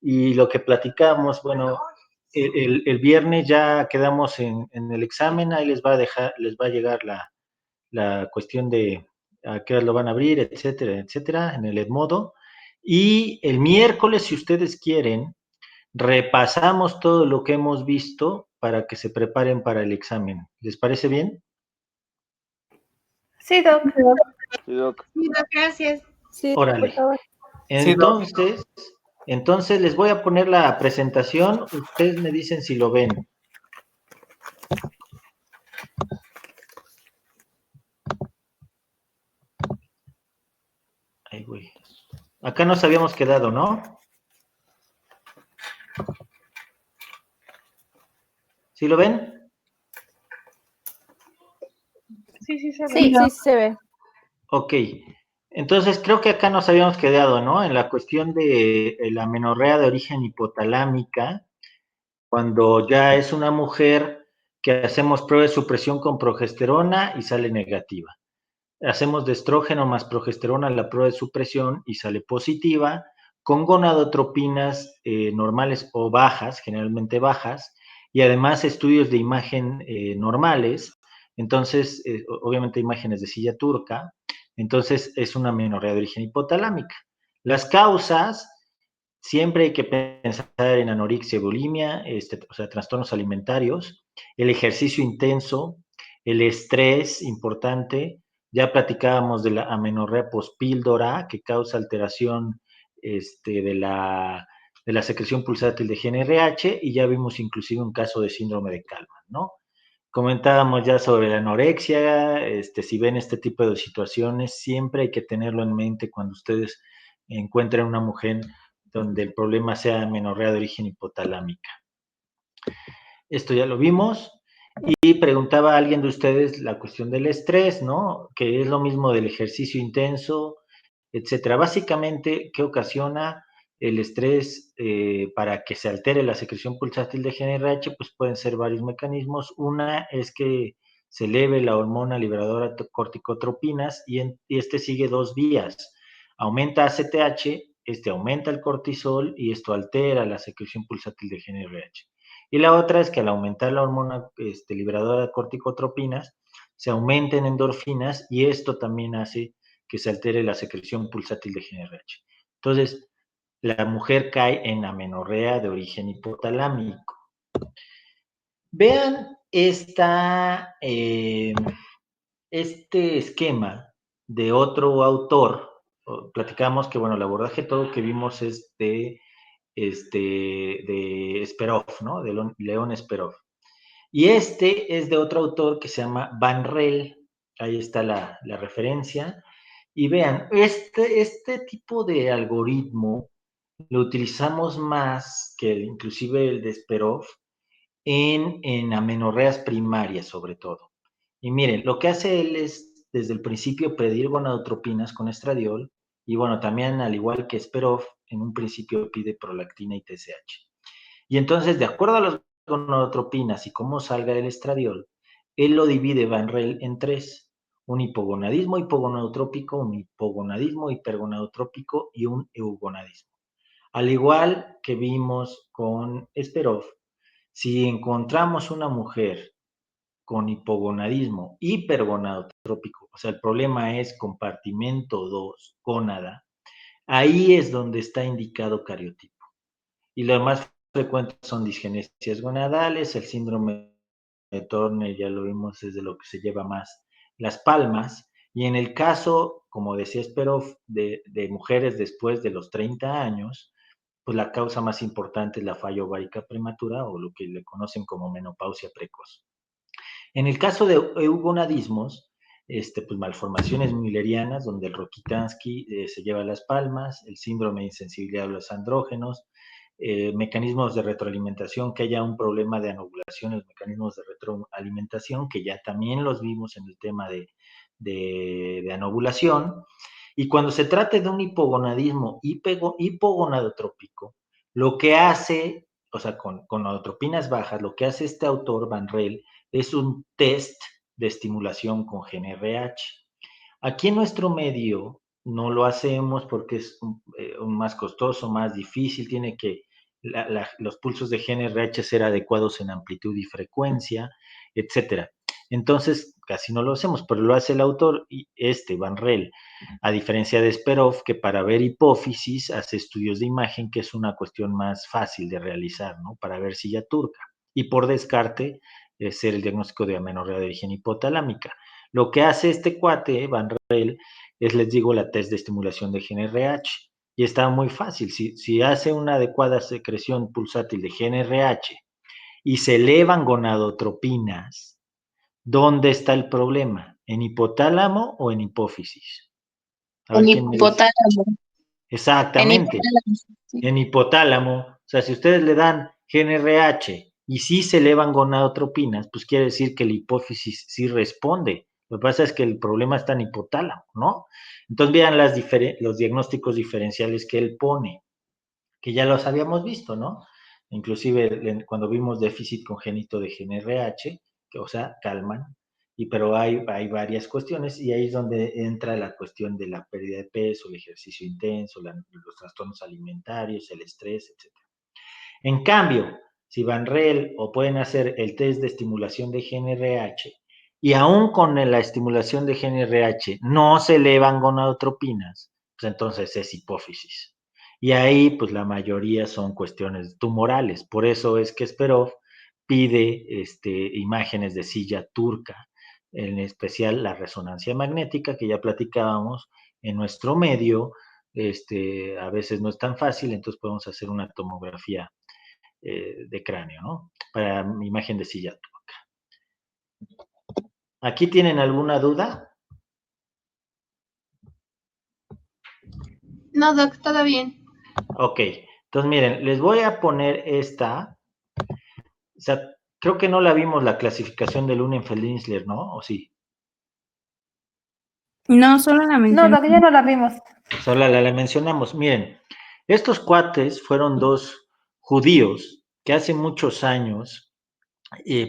y lo que platicamos, bueno, el viernes ya quedamos en el examen, ahí les va a llegar la cuestión de a qué hora lo van a abrir, etcétera, etcétera, en el Edmodo. Y el miércoles, si ustedes quieren, repasamos todo lo que hemos visto para que se preparen para el examen. ¿Les parece bien? Sí, Doc. Sí, Doc. Sí, Doc, gracias. Sí, Órale. por favor. Entonces les voy a poner la presentación. Ustedes me dicen si lo ven. Ay, güey. Acá nos habíamos quedado, ¿no? ¿Sí lo ven? Sí, sí se ve. Sí, sí se ve. Ok. Entonces creo que acá nos habíamos quedado, ¿no? En la cuestión de la amenorrea de origen hipotalámica, cuando ya es una mujer que hacemos prueba de supresión con progesterona y sale negativa. Hacemos de estrógeno más progesterona la prueba de supresión y sale positiva, con gonadotropinas normales o bajas, generalmente bajas, y además estudios de imagen normales, entonces, obviamente imágenes de silla turca, entonces es una amenorrea de origen hipotalámica. Las causas, siempre hay que pensar en anorexia y bulimia, o sea, trastornos alimentarios, el ejercicio intenso, el estrés importante. Ya platicábamos de la amenorrea pospíldora, que causa alteración de la secreción pulsátil de GnRH, y ya vimos inclusive un caso de síndrome de Kallmann, ¿no? Comentábamos ya sobre la anorexia, si ven este tipo de situaciones, siempre hay que tenerlo en mente cuando ustedes encuentren una mujer donde el problema sea amenorrea de origen hipotalámica. Esto ya lo vimos. Y preguntaba a alguien de ustedes la cuestión del estrés, ¿no? Que es lo mismo del ejercicio intenso, etcétera. Básicamente, ¿qué ocasiona el estrés para que se altere la secreción pulsátil de GnRH? Pues pueden ser varios mecanismos. Una es que se eleve la hormona liberadora corticotropinas y este sigue dos vías. Aumenta ACTH, aumenta el cortisol y esto altera la secreción pulsátil de GnRH. Y la otra es que al aumentar la hormona liberadora de corticotropinas, se aumenten endorfinas y esto también hace que se altere la secreción pulsátil de GnRH. Entonces, la mujer cae en amenorrea de origen hipotalámico. Vean este esquema de otro autor. Platicamos que, bueno, el abordaje todo que vimos es de Esperov, ¿no? De León Esperov. Y este es de otro autor que se llama Van Rel. Ahí está la referencia. Y vean, este tipo de algoritmo lo utilizamos más que inclusive el de Sperov en amenorreas primarias sobre todo. Y miren, lo que hace él es desde el principio pedir gonadotropinas con estradiol y bueno, también al igual que Sperov, en un principio pide prolactina y TSH. Y entonces, de acuerdo a las gonadotropinas y cómo salga el estradiol, él lo divide Van Rel en tres: un hipogonadismo hipogonadotrópico, un hipogonadismo hipergonadotrópico y un eugonadismo. Al igual que vimos con Esperov, si encontramos una mujer con hipogonadismo hipergonadotrópico, o sea, el problema es compartimento 2, gónada, ahí es donde está indicado cariotipo. Y lo más frecuente son disgenesias gonadales, el síndrome de Turner ya lo vimos, es de lo que se lleva más las palmas, y en el caso, como decía Esperov, de mujeres después de los 30 años, pues la causa más importante es la falla ovárica prematura o lo que le conocen como menopausia precoz. En el caso de eugonadismos, pues malformaciones müllerianas, donde el Rokitansky se lleva las palmas, el síndrome de insensibilidad a los andrógenos, mecanismos de retroalimentación, que haya un problema de anovulación, los mecanismos de retroalimentación, que ya también los vimos en el tema de anovulación. Y cuando se trate de un hipogonadismo hipogonadotrópico, lo que hace, o sea, con gonadotropinas bajas, lo que hace este autor, Van Rel, es un test de estimulación con GnRH. Aquí en nuestro medio no lo hacemos porque es más costoso, más difícil, tiene que los pulsos de GNRH ser adecuados en amplitud y frecuencia, etcétera. Entonces, casi no lo hacemos, pero lo hace el autor, Van Rel, a diferencia de Sperov, que para ver hipófisis hace estudios de imagen, que es una cuestión más fácil de realizar, ¿no? Para ver silla turca. Y por descarte, hacer el diagnóstico de amenorrea de origen hipotalámica. Lo que hace este cuate, Van Rel, es, les digo, la test de estimulación de GNRH. Y está muy fácil. Si hace una adecuada secreción pulsátil de GNRH y se elevan gonadotropinas, ¿dónde está el problema? ¿En hipotálamo o en hipófisis? A En ver quién me dice. hipotálamo. En Exactamente, hipotálamo, sí. en hipotálamo. O sea, si ustedes le dan GNRH y sí se elevan gonadotropinas, pues quiere decir que la hipófisis sí responde. Lo que pasa es que el problema está en hipotálamo, ¿no? Entonces vean los diagnósticos diferenciales que él pone, que ya los habíamos visto, ¿no? Inclusive cuando vimos déficit congénito de GNRH, que, o sea, calman, pero hay varias cuestiones y ahí es donde entra la cuestión de la pérdida de peso, el ejercicio intenso, los trastornos alimentarios, el estrés, etc. En cambio, si Van Rel o pueden hacer el test de estimulación de GNRH y aún con la estimulación de GNRH no se elevan gonadotropinas, pues entonces es hipófisis. Y ahí, pues la mayoría son cuestiones tumorales. Por eso es que Sperov pide imágenes de silla turca, en especial la resonancia magnética, que ya platicábamos en nuestro medio. A veces no es tan fácil, entonces podemos hacer una tomografía de cráneo, ¿no? Para mi imagen de silla turca. ¿Aquí tienen alguna duda? No, doc, todo bien. Ok, entonces miren, les voy a poner esta. O sea, creo que no la vimos la clasificación de Lunenfeld-Lindler, ¿no? ¿O sí? No, solo la No, mencioné. Doc, ya no la vimos. Solo la mencionamos. Miren, estos cuates fueron dos judíos que hace muchos años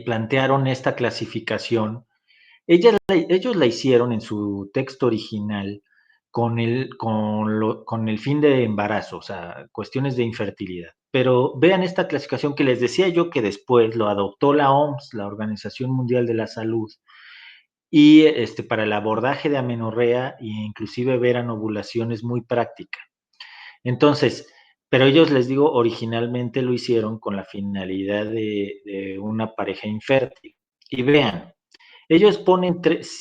plantearon esta clasificación. Ellos la hicieron en su texto original con el fin de embarazo, o sea, cuestiones de infertilidad. Pero vean esta clasificación que les decía yo que después lo adoptó la OMS, la Organización Mundial de la Salud, y para el abordaje de amenorrea e inclusive ver anovulación es muy práctica. Entonces, pero ellos, les digo, originalmente lo hicieron con la finalidad de una pareja infértil. Y vean, ellos ponen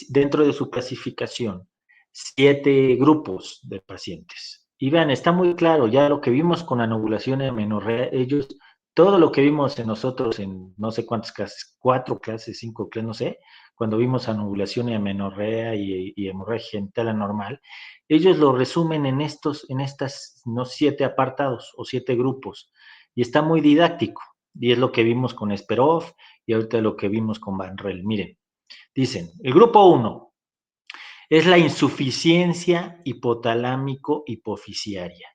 dentro de su clasificación 7 grupos de pacientes. Y vean, está muy claro, ya lo que vimos con anovulación y amenorrea, ellos, todo lo que vimos en nosotros en no sé cuántas clases, 4 clases, 5 clases, no sé, cuando vimos anovulación y amenorrea y hemorragia genital anormal, ellos lo resumen en estas, no, 7 apartados o 7 grupos. Y está muy didáctico. Y es lo que vimos con Sperov y ahorita lo que vimos con Van Rel. Miren, dicen, el grupo 1 es la insuficiencia hipotalámico-hipofisiaria,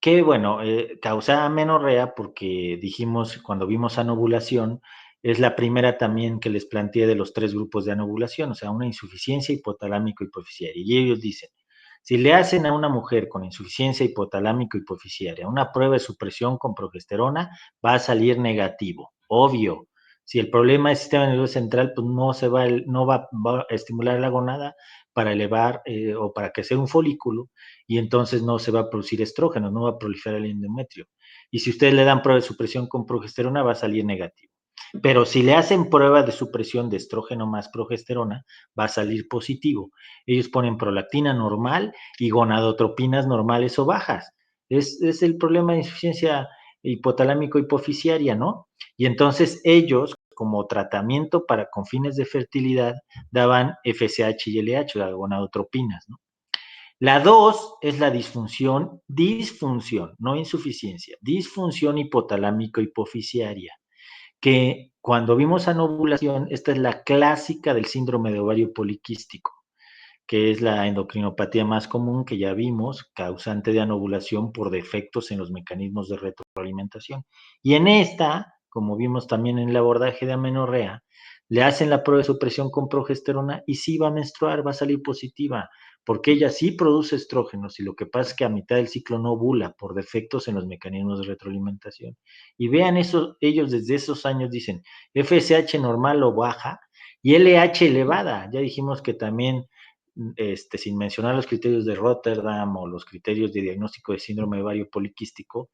que bueno, causa amenorrea porque dijimos cuando vimos anovulación, es la primera también que les planteé de los 3 grupos de anovulación, o sea, una insuficiencia hipotalámico-hipofisiaria. Y ellos dicen, si le hacen a una mujer con insuficiencia hipotalámico-hipofisiaria una prueba de supresión con progesterona, va a salir negativo, obvio. Si el problema es sistema nervioso central, pues no va a estimular la gonada para elevar o para crecer un folículo, y entonces no se va a producir estrógeno, no va a proliferar el endometrio. Y si ustedes le dan prueba de supresión con progesterona, va a salir negativo. Pero si le hacen prueba de supresión de estrógeno más progesterona, va a salir positivo. Ellos ponen prolactina normal y gonadotropinas normales o bajas. Es el problema de insuficiencia hipotalámico-hipofisiaria, ¿no? Y entonces ellos, como tratamiento con fines de fertilidad, daban FSH y LH, o gonadotropinas, ¿no? La 2 es la disfunción, no insuficiencia, disfunción hipotalámico-hipofisiaria, que cuando vimos anovulación, esta es la clásica del síndrome de ovario poliquístico, que es la endocrinopatía más común que ya vimos, causante de anovulación por defectos en los mecanismos de retroalimentación. Y en esta, como vimos también en el abordaje de amenorrea, le hacen la prueba de supresión con progesterona y sí va a menstruar, va a salir positiva, porque ella sí produce estrógenos y lo que pasa es que a mitad del ciclo no ovula por defectos en los mecanismos de retroalimentación. Y vean eso, ellos desde esos años dicen FSH normal o baja y LH elevada. Ya dijimos que también, sin mencionar los criterios de Rotterdam o los criterios de diagnóstico de síndrome de ovario poliquístico,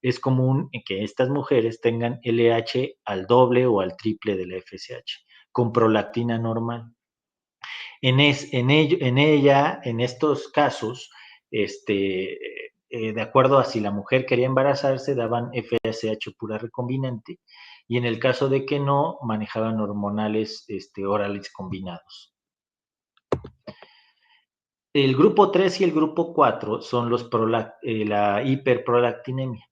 es común que estas mujeres tengan LH al doble o al triple de la FSH, con prolactina normal. En ella, en estos casos, de acuerdo a si la mujer quería embarazarse, daban FSH pura recombinante, y en el caso de que no, manejaban hormonales orales combinados. El grupo 3 y el grupo 4 son la hiperprolactinemia.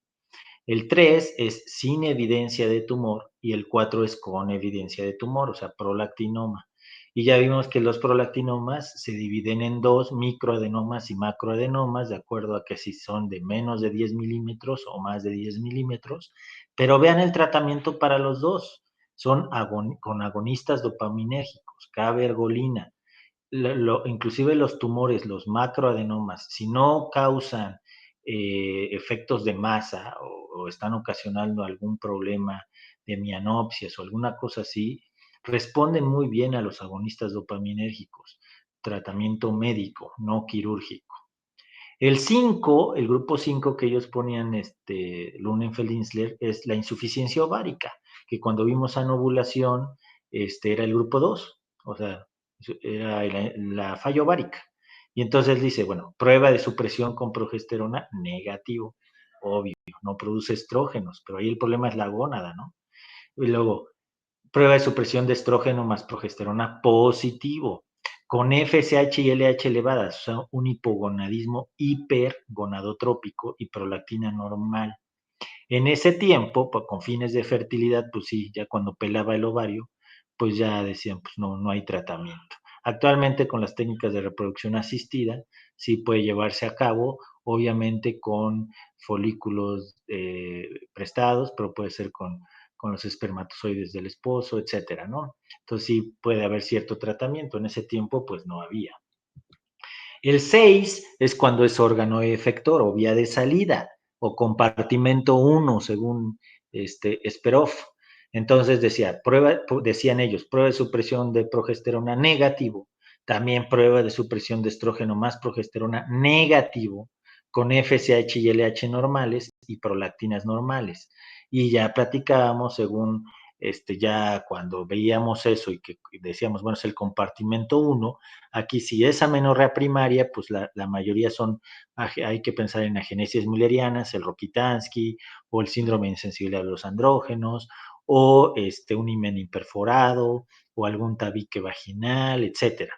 El 3 es sin evidencia de tumor y el 4 es con evidencia de tumor, o sea, prolactinoma. Y ya vimos que los prolactinomas se dividen en dos, microadenomas y macroadenomas, de acuerdo a que si son de menos de 10 milímetros o más de 10 milímetros. Pero vean el tratamiento para los dos. Son con agonistas dopaminérgicos, cabergolina. Inclusive los tumores, los macroadenomas, si no causan efectos de masa o están ocasionando algún problema de mianopsias o alguna cosa así, responden muy bien a los agonistas dopaminérgicos, tratamiento médico, no quirúrgico. El 5, el grupo 5 que ellos ponían, Lunenfeld-Insler, es la insuficiencia ovárica, que cuando vimos anovulación, era el grupo 2, o sea, era la falla ovárica. Y entonces dice, bueno, prueba de supresión con progesterona negativo, obvio, no produce estrógenos, pero ahí el problema es la gónada, ¿no? Y luego, prueba de supresión de estrógeno más progesterona positivo, con FSH y LH elevadas, o sea, un hipogonadismo hipergonadotrópico y prolactina normal. En ese tiempo, pues, con fines de fertilidad, pues sí, ya cuando pelaba el ovario, pues ya decían, pues no hay tratamiento. Actualmente con las técnicas de reproducción asistida, sí puede llevarse a cabo, obviamente con folículos prestados, pero puede ser con los espermatozoides del esposo, etcétera, ¿no? Entonces sí puede haber cierto tratamiento. En ese tiempo, pues no había. El 6 es cuando es órgano efector o vía de salida o compartimento 1, según Esperov. Entonces decían ellos, prueba de supresión de progesterona negativo, también prueba de supresión de estrógeno más progesterona negativo, con FSH y LH normales y prolactinas normales. Y ya platicábamos según ya cuando veíamos eso y que decíamos, bueno, es el compartimento 1, aquí si es amenorrea primaria, pues la mayoría son, hay que pensar en agenesis müllerianas, el Rokitansky, o el síndrome de insensibilidad a los andrógenos, o un himen imperforado, o algún tabique vaginal, etcétera.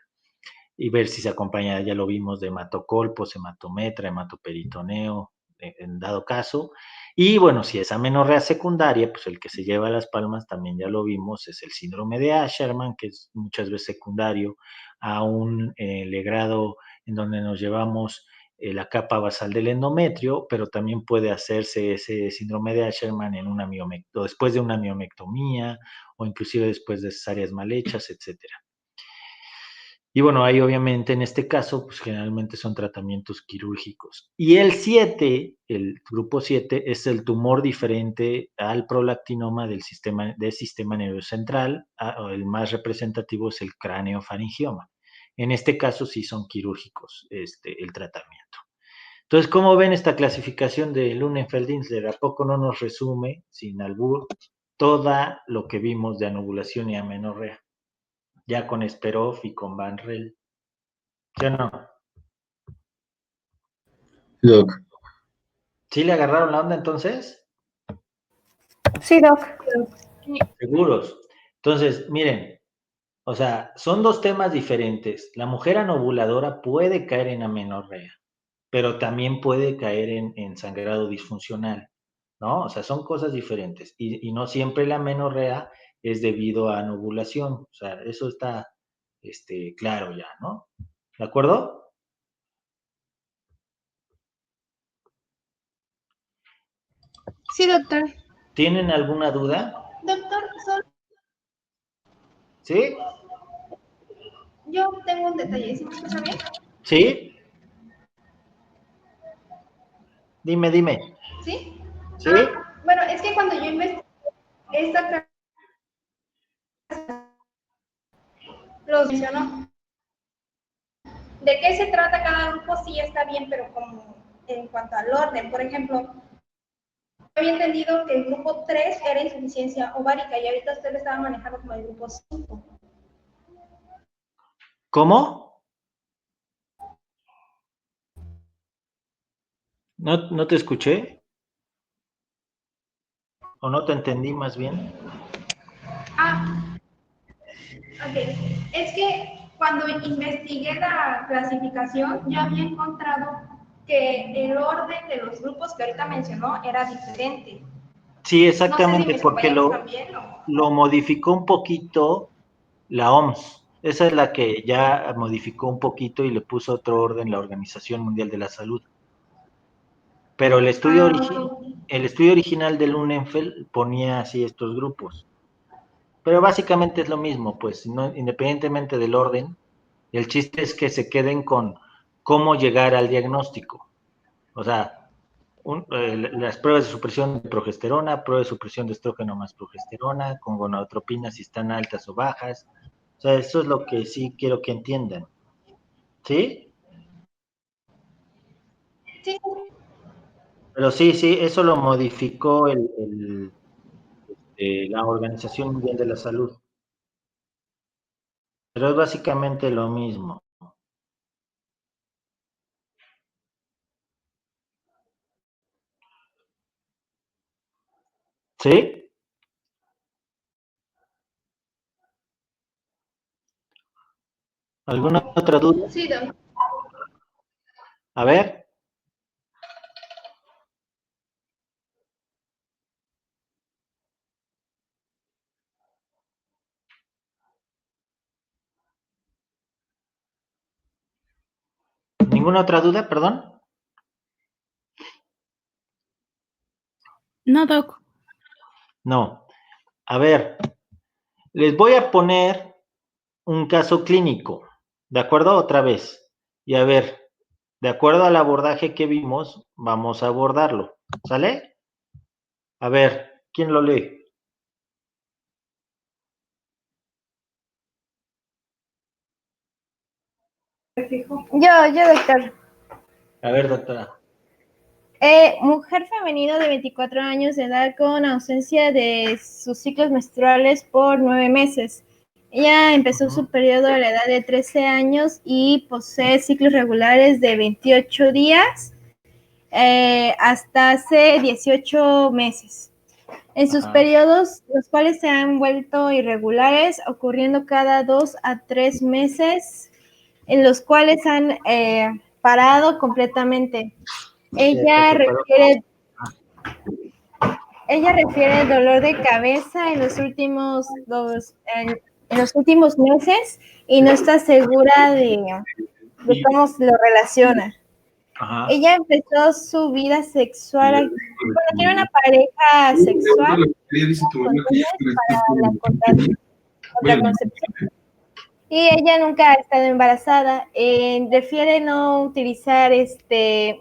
Y ver si se acompaña, ya lo vimos, de hematocolpos, hematometra, hematoperitoneo, en dado caso. Y bueno, si es amenorrea secundaria, pues el que se lleva las palmas, también ya lo vimos, es el síndrome de Asherman, que es muchas veces secundario a un legrado en donde nos llevamos la capa basal del endometrio, pero también puede hacerse ese síndrome de Asherman en una después de una miomectomía o inclusive después de cesáreas mal hechas, etcétera. Y bueno, ahí obviamente en este caso, pues generalmente son tratamientos quirúrgicos. Y el 7, el grupo 7, es el tumor diferente al prolactinoma del sistema nervioso central. El más representativo es el craneofaringioma. En este caso sí son quirúrgicos el tratamiento. Entonces, ¿cómo ven esta clasificación de Lunenfeld-Insler? ¿A poco no nos resume, sin albur, todo lo que vimos de anovulación y amenorrea? Ya con Esperov y con Van Rel. ¿Sí o no? Doc. ¿Sí le agarraron la onda entonces? Sí, Doc. Seguros. Entonces, miren, o sea, son dos temas diferentes. La mujer anovuladora puede caer en amenorrea, pero también puede caer en sangrado disfuncional, ¿no? O sea, son cosas diferentes. Y no siempre la amenorrea es debido a anovulación. O sea, eso está claro ya, ¿no? ¿De acuerdo? Sí, doctor. ¿Tienen alguna duda? Doctor, ¿Sí? yo tengo un detalle, ¿sí me escucha bien? ¿Sí? Dime. ¿Sí? ¿Sí? Bueno, es que cuando yo investigué esta los mencionó. ¿De qué se trata cada grupo? Sí está bien, pero como en cuanto al orden, por ejemplo, había entendido que el grupo 3 era insuficiencia ovárica y ahorita usted lo estaba manejando como el grupo 5. ¿Cómo? ¿No te escuché? ¿O no te entendí más bien? Ah, ok. Es que cuando investigué la clasificación, yo había encontrado que el orden de los grupos que ahorita mencionó era diferente. Sí, No sé si exactamente, mis porque compañeros también o... lo modificó un poquito la OMS. Esa es la que ya modificó un poquito y le puso otro orden la Organización Mundial de la Salud. Pero ok. el estudio original del UNENFEL ponía así estos grupos. Pero básicamente es lo mismo, pues, independientemente del orden, el chiste es que se queden con cómo llegar al diagnóstico. O sea, las pruebas de supresión de progesterona, pruebas de supresión de estrógeno más progesterona, con gonadotropina si están altas o bajas. O sea, eso es lo que sí quiero que entiendan. ¿Sí? Sí, Pero sí, eso lo modificó la Organización Mundial de la Salud. Pero es básicamente lo mismo. ¿Sí? ¿Alguna otra duda? sí, don. A ver, ¿ninguna otra duda? Perdón. No, Doc. No. A ver, les voy a poner un caso clínico, ¿de acuerdo? Otra vez. Y a ver, de acuerdo al abordaje que vimos, vamos a abordarlo. ¿Sale? A ver, ¿quién lo lee? Yo, doctor. A ver, doctora. Mujer femenino de 24 años de edad con ausencia de sus ciclos menstruales por 9 meses. Ella empezó su periodo a la edad de 13 años y posee ciclos regulares de 28 días hasta hace 18 meses. En sus periodos, los cuales se han vuelto irregulares, ocurriendo cada 2 a 3 meses, en los cuales han parado completamente. Ella refiere dolor de cabeza en los últimos meses y no está segura de cómo se lo relaciona. Ajá. Ella empezó su vida sexual, bueno, tiene una pareja sexual para la contraconcepción. Y ella nunca ha estado embarazada. Refiere no utilizar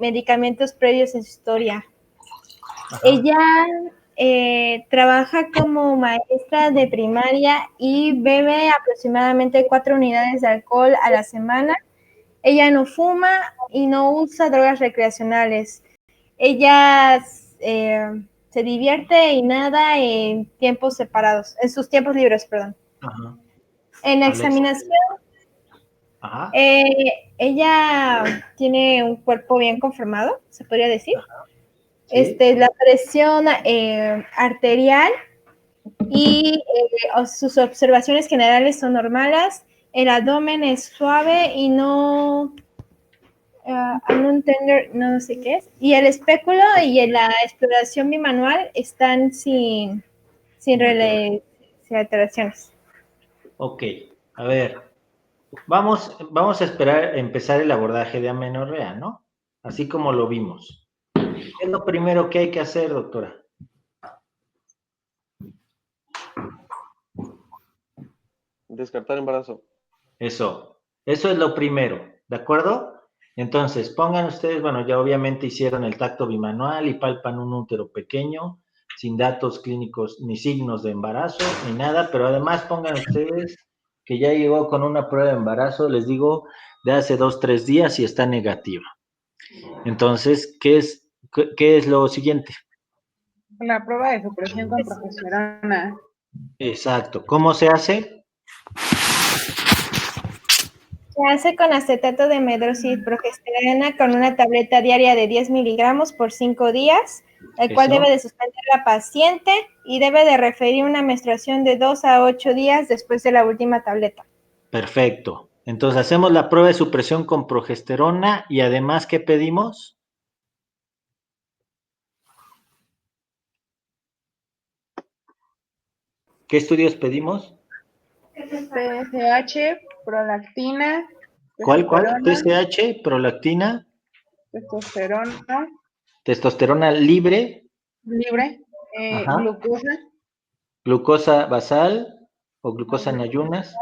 medicamentos previos en su historia. Ajá. Ella trabaja como maestra de primaria y bebe aproximadamente 4 unidades de alcohol a la semana. Ella no fuma y no usa drogas recreacionales. Ella se divierte y nada en tiempos separados, en sus tiempos libres, perdón. Ajá. En la Alexa. examinación, Ajá. ella tiene un cuerpo bien conformado, se podría decir. Ajá. Sí. La presión arterial y sus observaciones generales son normales. El abdomen es suave y no tender, no sé qué es. Y el espéculo y la exploración bimanual están sin alteraciones. Ok, a ver, vamos a empezar el abordaje de amenorrea, ¿no? Así como lo vimos. ¿Qué es lo primero que hay que hacer, doctora? Descartar embarazo. Eso es lo primero, ¿de acuerdo? Entonces, pongan ustedes, bueno, ya obviamente hicieron el tacto bimanual y palpan un útero pequeño, sin datos clínicos ni signos de embarazo ni nada, pero además pongan ustedes que ya llegó con una prueba de embarazo, les digo, de hace 2, 3 días y está negativa. Entonces, qué es lo siguiente? La prueba de supresión con progesterona. Exacto. ¿Cómo se hace? Se hace con acetato de medroxyprogesterona con una tableta diaria de 10 miligramos por 5 días, el cual Eso. debe de suspender la paciente y debe de referir una menstruación de 2 a 8 días después de la última tableta. Perfecto. Entonces hacemos la prueba de supresión con progesterona y además, ¿qué pedimos? ¿Qué estudios pedimos? TSH, prolactina, ¿Cuál? testosterona, TSH, prolactina, testosterona testosterona libre, libre, ajá, glucosa, glucosa basal o glucosa en ayunas,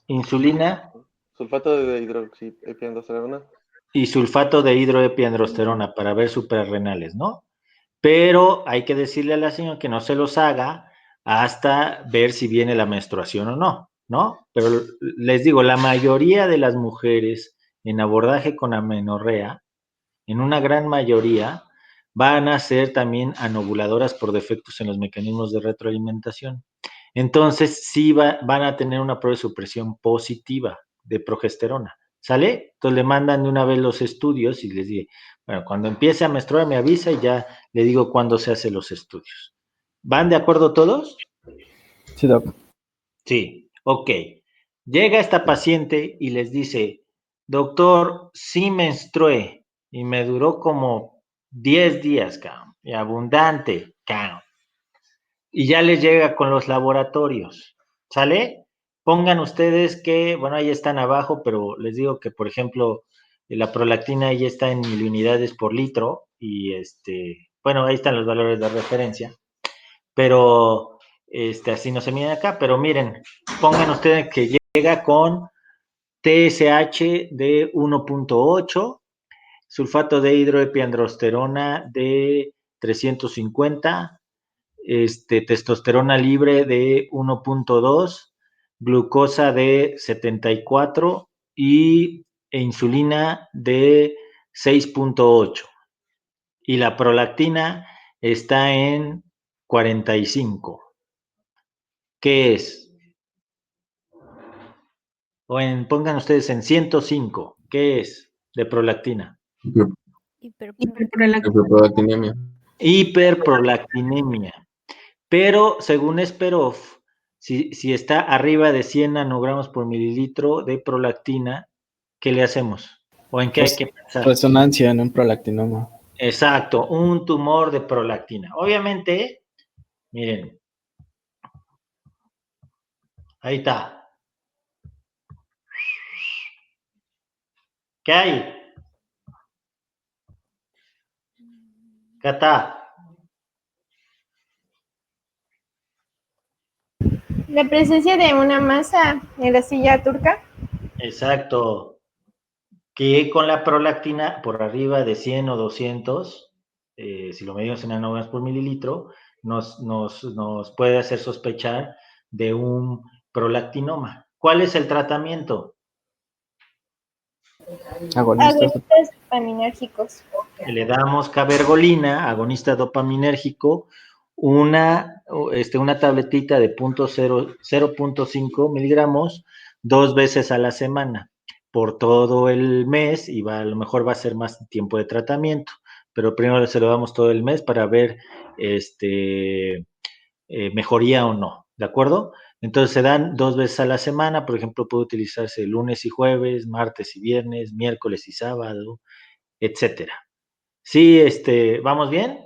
insulina Sulfato de hidroxiepiandrosterona. y sulfato de hidroepiandrosterona para ver suprarrenales, ¿no? Pero hay que decirle a la señora que no se los haga hasta ver si viene la menstruación o no, ¿no? Pero les digo, la mayoría de las mujeres en abordaje con amenorrea, en una gran mayoría, van a ser también anovuladoras por defectos en los mecanismos de retroalimentación. Entonces, sí van a tener una prueba de supresión positiva de progesterona, ¿sale? Entonces le mandan de una vez los estudios y les digo, bueno, cuando empiece a menstruar me avisa y ya le digo cuándo se hacen los estudios. ¿Van de acuerdo todos? Sí, doc. Sí, ok. Llega esta paciente y les dice, doctor, sí menstrué y me duró como 10 días, cabrón, y abundante, cabrón. Y ya les llega con los laboratorios, ¿sale? Pongan ustedes que, bueno, ahí están abajo, pero les digo que, por ejemplo, la prolactina ahí está en miliunidades por litro y bueno, ahí están los valores de referencia, pero así no se miden acá, pero miren, pongan ustedes que llega con TSH de 1.8, sulfato de hidroepiandrosterona de 350, testosterona libre de 1.2, glucosa de 74 e insulina de 6.8. Y la prolactina está en 45. ¿Qué es? Pongan ustedes en 105. ¿Qué es de prolactina? Hiperprolactinemia. Hiperprolactinemia. Pero según Esperov, si está arriba de 100 nanogramos por mililitro de prolactina, ¿qué le hacemos? ¿O en qué hay que pensar? Resonancia en un prolactinoma. Exacto, un tumor de prolactina. Obviamente, miren, ahí está. ¿Qué hay? Cata. La presencia de una masa en la silla turca. Exacto. Que con la prolactina por arriba de 100 o 200, si lo medimos en nanogramos por mililitro, nos puede hacer sospechar de un prolactinoma. ¿Cuál es el tratamiento? Agonistas. Agonistas dopaminérgicos. Le damos cabergolina, agonista dopaminérgico, una tabletita de 0.5 miligramos 2 veces a la semana por todo el mes y a lo mejor va a ser más tiempo de tratamiento, pero primero se lo damos todo el mes para ver mejoría o no, ¿de acuerdo? Entonces se dan 2 veces a la semana, por ejemplo, puede utilizarse lunes y jueves, martes y viernes, miércoles y sábado, etcétera. Sí, ¿vamos bien?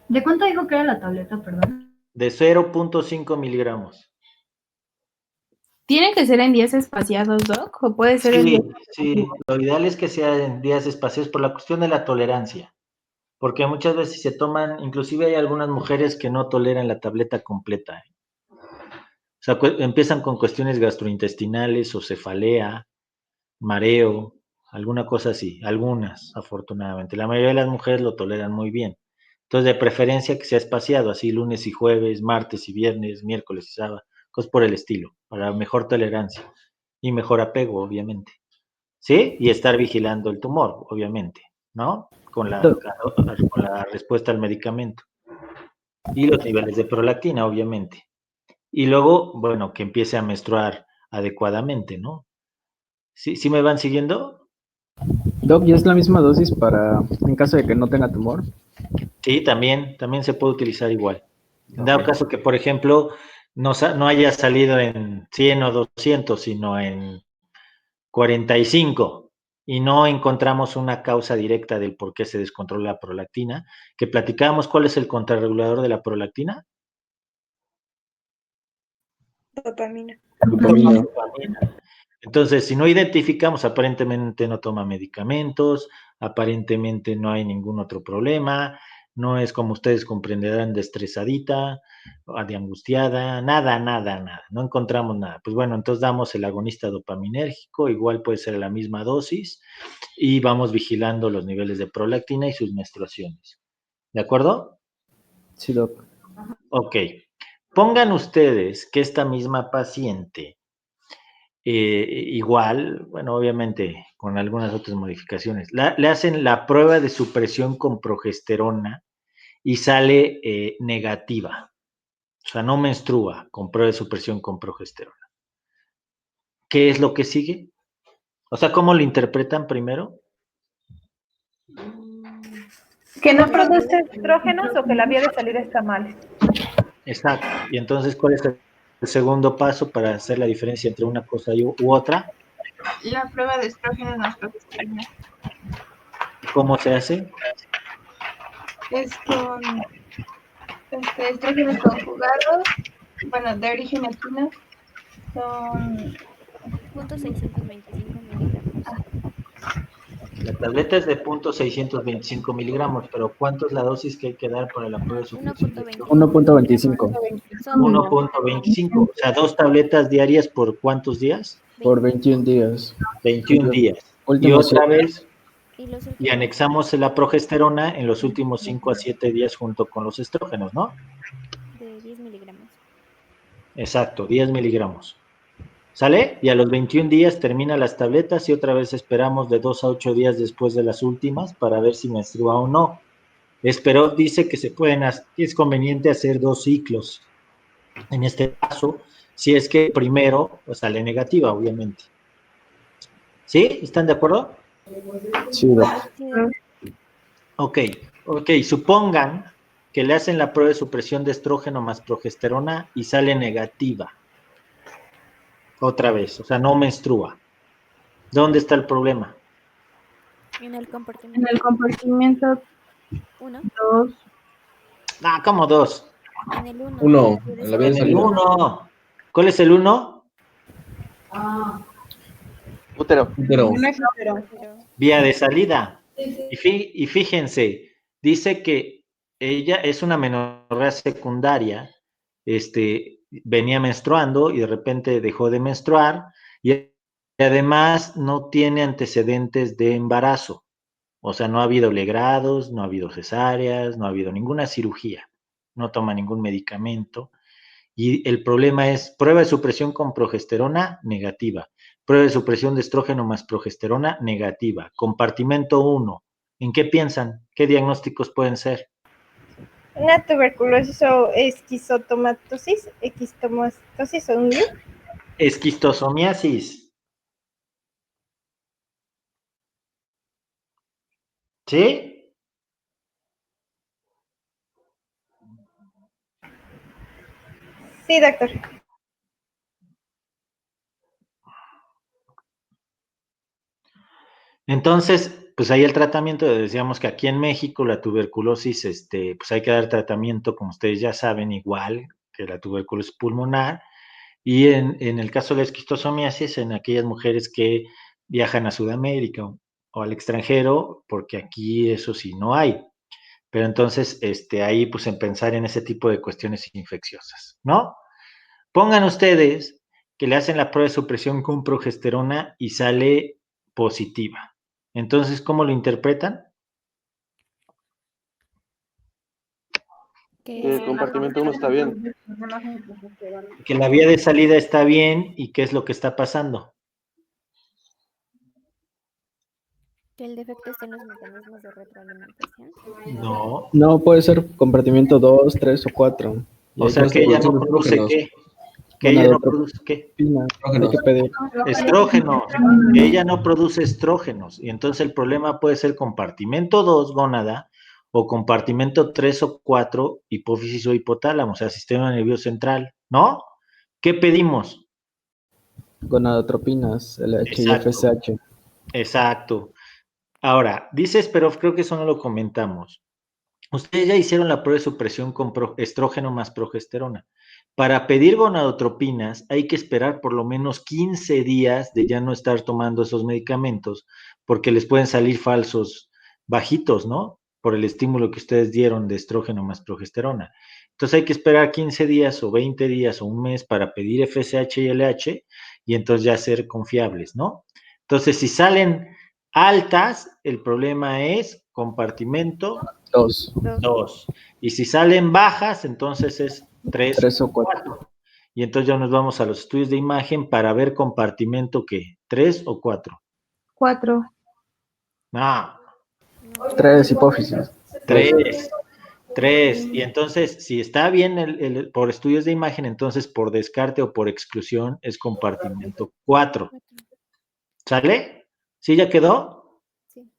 ¿De cuánto dijo que era la tableta, perdón? De 0.5 miligramos. ¿Tiene que ser en días espaciados, Doc? ¿O puede ser en Sí, días sí, lo ideal es que sea en días espaciados por la cuestión de la tolerancia, porque muchas veces se toman, inclusive hay algunas mujeres que no toleran la tableta completa. O sea, empiezan con cuestiones gastrointestinales o cefalea, mareo, alguna cosa así, algunas, afortunadamente. La mayoría de las mujeres lo toleran muy bien. Entonces, de preferencia que sea espaciado, así lunes y jueves, martes y viernes, miércoles y sábado, cosas por el estilo, para mejor tolerancia y mejor apego, obviamente. ¿Sí? Y estar vigilando el tumor, obviamente, ¿no? Con Doc, la respuesta al medicamento. Y los niveles de prolactina, obviamente. Y luego, bueno, que empiece a menstruar adecuadamente, ¿no? ¿Sí me van siguiendo? Doc, ¿y es la misma dosis para en caso de que no tenga tumor? Sí, también se puede utilizar igual. En dado Ok. caso que, por ejemplo, no haya salido en 100 o 200, sino en 45 y no encontramos una causa directa del por qué se descontrola la prolactina, que platicábamos cuál es el contrarregulador de la prolactina. Dopamina. Dopamina. Dopamina. Entonces, si no identificamos, aparentemente no toma medicamentos, aparentemente no hay ningún otro problema, no es como ustedes comprenderán de estresadita, de angustiada, nada, no encontramos nada. Pues bueno, entonces damos el agonista dopaminérgico, igual puede ser la misma dosis, y vamos vigilando los niveles de prolactina y sus menstruaciones. ¿De acuerdo? Sí, Doc. Ok. Pongan ustedes que esta misma paciente igual, bueno, obviamente con algunas otras modificaciones, le hacen la prueba de supresión con progesterona y sale negativa, o sea, no menstrua con prueba de supresión con progesterona. ¿Qué es lo que sigue? O sea, ¿cómo lo interpretan primero? Que no produce estrógenos o que la vía de salida está mal. Exacto. Y entonces, ¿cuál es el segundo paso para hacer la diferencia entre una cosa u otra? La prueba de estrógenos más progesterona. ¿Cómo se hace? Es con estrógenos conjugados, bueno, de origen etino, son 0.625 miligramos. La tableta es de 0.625 miligramos, pero ¿cuánto es la dosis que hay que dar para la prueba de supresión de estrógeno? 1.25 Son 1.25, o sea, 2 tabletas diarias por ¿cuántos días? por 21 días. 21 días. Y Últimos otra vez, y los y últimos anexamos la progesterona en los últimos 5 a 7 días junto con los estrógenos, ¿no? de 10 miligramos. Exacto, 10 miligramos. ¿Sale? Y a los 21 días termina las tabletas y otra vez esperamos de 2 a 8 días después de las últimas para ver si menstrua o no. Esperov dice que es conveniente hacer 2 ciclos. En este caso, si es que primero pues, sale negativa, obviamente. ¿Sí? ¿Están de acuerdo? Sí, Doc. Sí, Ok, supongan que le hacen la prueba de supresión de estrógeno más progesterona y sale negativa. Otra vez, o sea, no menstrua. ¿Dónde está el problema? en el En compartimiento el compartimiento 1. 2, Ah, ¿cómo 2? En el 1. Uno, en la vía de En el salida. 1. ¿Cuál es el 1? Útero. Pero No es útero. Vía de salida. Y fíjense, dice que ella es una menorrea secundaria, venía menstruando y de repente dejó de menstruar y además no tiene antecedentes de embarazo. O sea, no ha habido legrados, no ha habido cesáreas, no ha habido ninguna cirugía, no toma ningún medicamento. Y el problema es prueba de supresión con progesterona negativa, prueba de supresión de estrógeno más progesterona negativa, compartimento 1. ¿En qué piensan? ¿Qué diagnósticos pueden ser? Una tuberculosis o esquistotomatosis, o un virus. Esquistosomiasis. ¿Sí? Sí, doctor. Entonces, pues ahí el tratamiento, decíamos que aquí en México la tuberculosis, pues hay que dar tratamiento, como ustedes ya saben, igual que la tuberculosis pulmonar. Y en el caso de la esquistosomiasis, en aquellas mujeres que viajan a Sudamérica o al extranjero, porque aquí eso sí no hay. Pero entonces, ahí pues en pensar en ese tipo de cuestiones infecciosas, ¿no? Pongan ustedes que le hacen la prueba de supresión con progesterona y sale positiva. Entonces, ¿cómo lo interpretan? Que el compartimento 1 está bien. Que la vía de salida está bien y qué es lo que está pasando. Que el defecto está en los mecanismos de retroalimentación. No. No, puede ser compartimento 2, 3 o 4. O sea que ella no produce qué. Que ella no produce qué. Hay que pedir. Estrógenos. Que ella no produce estrógenos. Y entonces el problema puede ser compartimento 2, gónada, o compartimento 3 o 4, hipófisis o hipotálamo, o sea, sistema nervioso central. ¿No? ¿Qué pedimos? Gonadotropinas, LH y Exacto. FSH. Exacto. Ahora, dice Esperov, creo que eso no lo comentamos. Ustedes ya hicieron la prueba de supresión con estrógeno más progesterona. Para pedir gonadotropinas hay que esperar por lo menos 15 días de ya no estar tomando esos medicamentos, porque les pueden salir falsos bajitos, ¿no? Por el estímulo que ustedes dieron de estrógeno más progesterona. Entonces hay que esperar 15 días o 20 días o un mes para pedir FSH y LH y entonces ya ser confiables, ¿no? Entonces, si salen altas, el problema es compartimento 2, 2. Y si salen bajas, entonces es 3 3 o o 4. 4. Y entonces ya nos vamos a los estudios de imagen para ver compartimento ¿qué? 3 o 4. 4. No, 3 hipófisis. 3. 3. Y entonces, si está bien por estudios de imagen, entonces por descarte o por exclusión es compartimento 4. ¿Sale? ¿Sí ya quedó? Sí.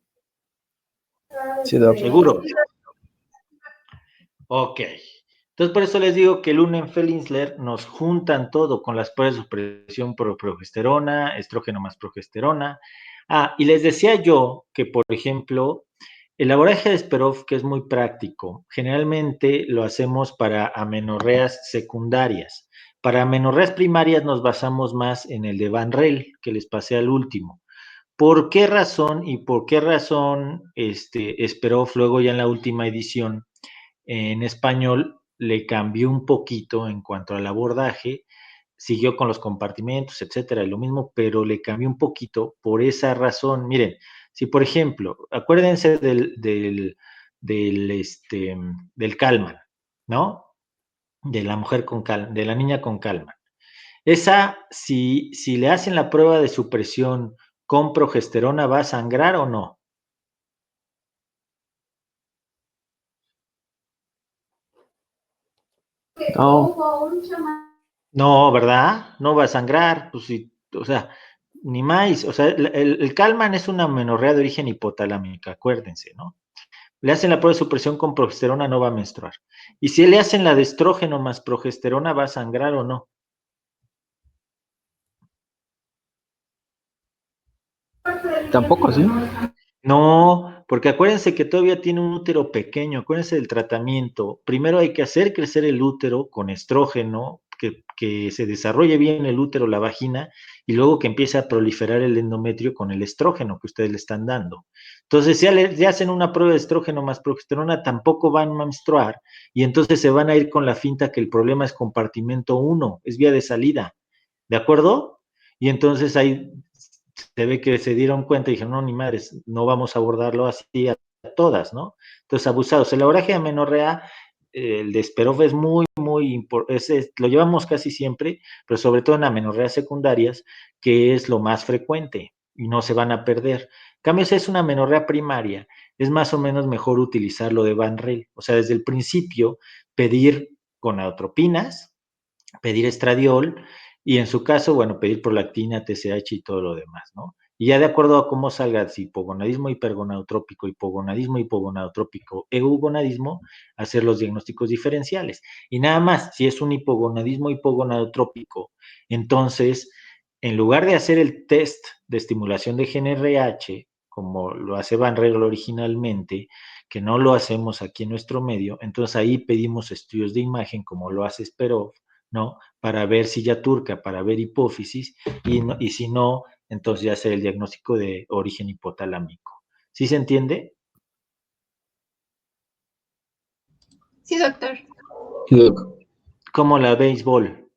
Sí, doc. ¿Seguro? Ok. Entonces, por eso les digo que el Unenfeld-Insler nos juntan todo con las pruebas de supresión por progesterona, estrógeno más progesterona. Y les decía yo que, por ejemplo, el abordaje de Esperov, que es muy práctico, generalmente lo hacemos para amenorreas secundarias. Para amenorreas primarias nos basamos más en el de Van Rel, que les pasé al último. ¿Por qué razón y por qué razón Esperov luego ya en la última edición en español le cambió un poquito en cuanto al abordaje, siguió con los compartimentos, etcétera, y lo mismo, pero le cambió un poquito por esa razón. Miren, si por ejemplo, acuérdense del Kalman, ¿no? De la mujer con calma, de la niña con calma. Esa, si le hacen la prueba de supresión con progesterona, ¿va a sangrar o no? No, No, ¿verdad? No va a sangrar, pues sí, o sea, ni más, o sea, el Kalman es una menorrea de origen hipotalámica, acuérdense, ¿no? Le hacen la prueba de supresión con progesterona, no va a menstruar. Y si le hacen la de estrógeno más progesterona, ¿va a sangrar o no? tampoco, ¿sí? No, porque acuérdense que todavía tiene un útero pequeño, acuérdense del tratamiento. Primero hay que hacer crecer el útero con estrógeno, que se desarrolle bien el útero, la vagina, y luego que empiece a proliferar el endometrio con el estrógeno que ustedes le están dando. Entonces, si ya hacen una prueba de estrógeno más progesterona, tampoco van a menstruar, y entonces se van a ir con la finta que el problema es compartimento 1, es vía de salida. ¿De acuerdo? Y entonces ahí se ve que se dieron cuenta y dijeron, no, ni madres, no vamos a abordarlo así a todas, ¿no? Entonces, abusados. El abordaje de amenorrea, el de Esperov es muy importante, lo llevamos casi siempre, pero sobre todo en amenorreas secundarias, que es lo más frecuente y no se van a perder. En cambio, si es una amenorrea primaria, es más o menos mejor utilizar lo de Van Rel. O sea, desde el principio, pedir gonadotropinas, pedir estradiol y en su caso, bueno, pedir prolactina, TSH y todo lo demás, ¿no? Y ya de acuerdo a cómo salga, si hipogonadismo hipergonadotrópico, hipogonadismo hipogonadotrópico, eugonadismo, hacer los diagnósticos diferenciales. Y nada más, si es un hipogonadismo hipogonadotrópico, entonces, en lugar de hacer el test de estimulación de GnRH, como lo hace Van Rel originalmente, que no lo hacemos aquí en nuestro medio, entonces ahí pedimos estudios de imagen, como lo hace Esperov, ¿no? Para ver si ya turca, para ver hipófisis, y si no, entonces ya hacer el diagnóstico de origen hipotalámico. ¿Sí se entiende? Sí, doctor. Como la béisbol.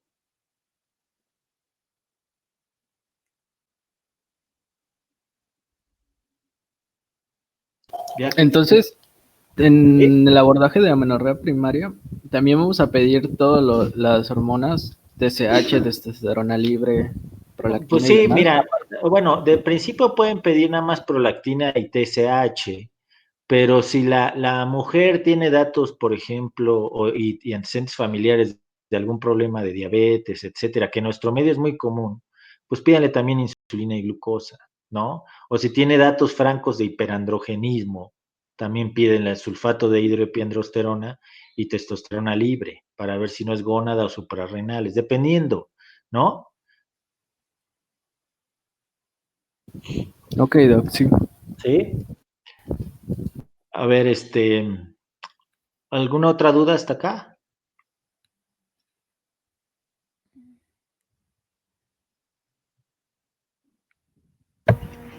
Entonces, en el abordaje de amenorrea primaria, también vamos a pedir todas las hormonas, TSH, testosterona libre, prolactina Pues y sí, demás. mira, bueno, de principio pueden pedir nada más prolactina y TSH, pero si la mujer tiene datos, por ejemplo, y antecedentes familiares de algún problema de diabetes, etcétera, que en nuestro medio es muy común, pues pídale también insulina y glucosa, ¿no? O si tiene datos francos de hiperandrogenismo, también piden el sulfato de hidroepiandrosterona y testosterona libre, para ver si no es gónada o suprarrenales, dependiendo, ¿no? Ok, Doc, sí. Sí. A ver, ¿alguna otra duda hasta acá?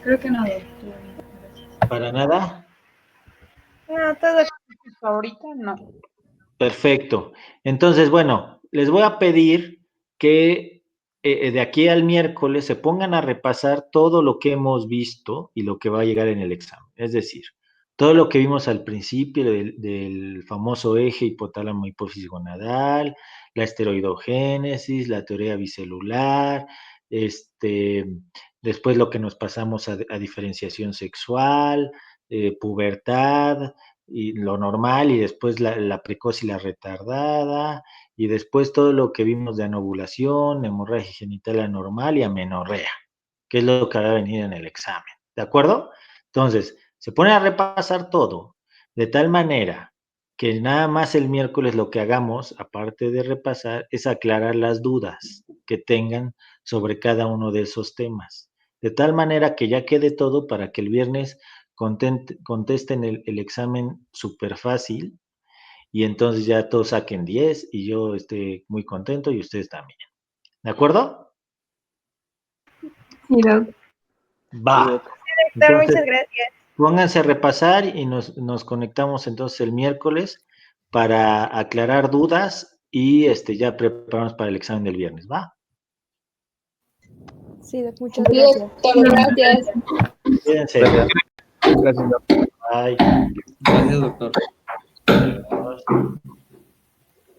Creo que no. ¿Para nada? No, todo. Ahorita no. Perfecto. Entonces, bueno, les voy a pedir que de aquí al miércoles se pongan a repasar todo lo que hemos visto y lo que va a llegar en el examen. Es decir, todo lo que vimos al principio del famoso eje hipotálamo hipófisis gonadal, la esteroidogénesis, la teoría bicelular, después lo que nos pasamos a diferenciación sexual, pubertad, y lo normal, y después la precoz y la retardada, y después todo lo que vimos de anovulación, hemorragia genital anormal y amenorrea, que es lo que va a venir en el examen, ¿de acuerdo? Entonces, se pone a repasar todo, de tal manera que nada más el miércoles lo que hagamos, aparte de repasar, es aclarar las dudas que tengan sobre cada uno de esos temas, de tal manera que ya quede todo para que el viernes contesten el examen súper fácil y entonces ya todos saquen 10 y yo esté muy contento y ustedes también. ¿De acuerdo? Sí, Doc. Va. Doctor, Entonces, muchas gracias. pónganse a repasar y nos conectamos entonces el miércoles para aclarar dudas y ya preparamos para el examen del viernes. ¿Va? Sí, Doc, muchas gracias. Gracias. Cuídense. Gracias, Doc. Bye. Gracias, doctor.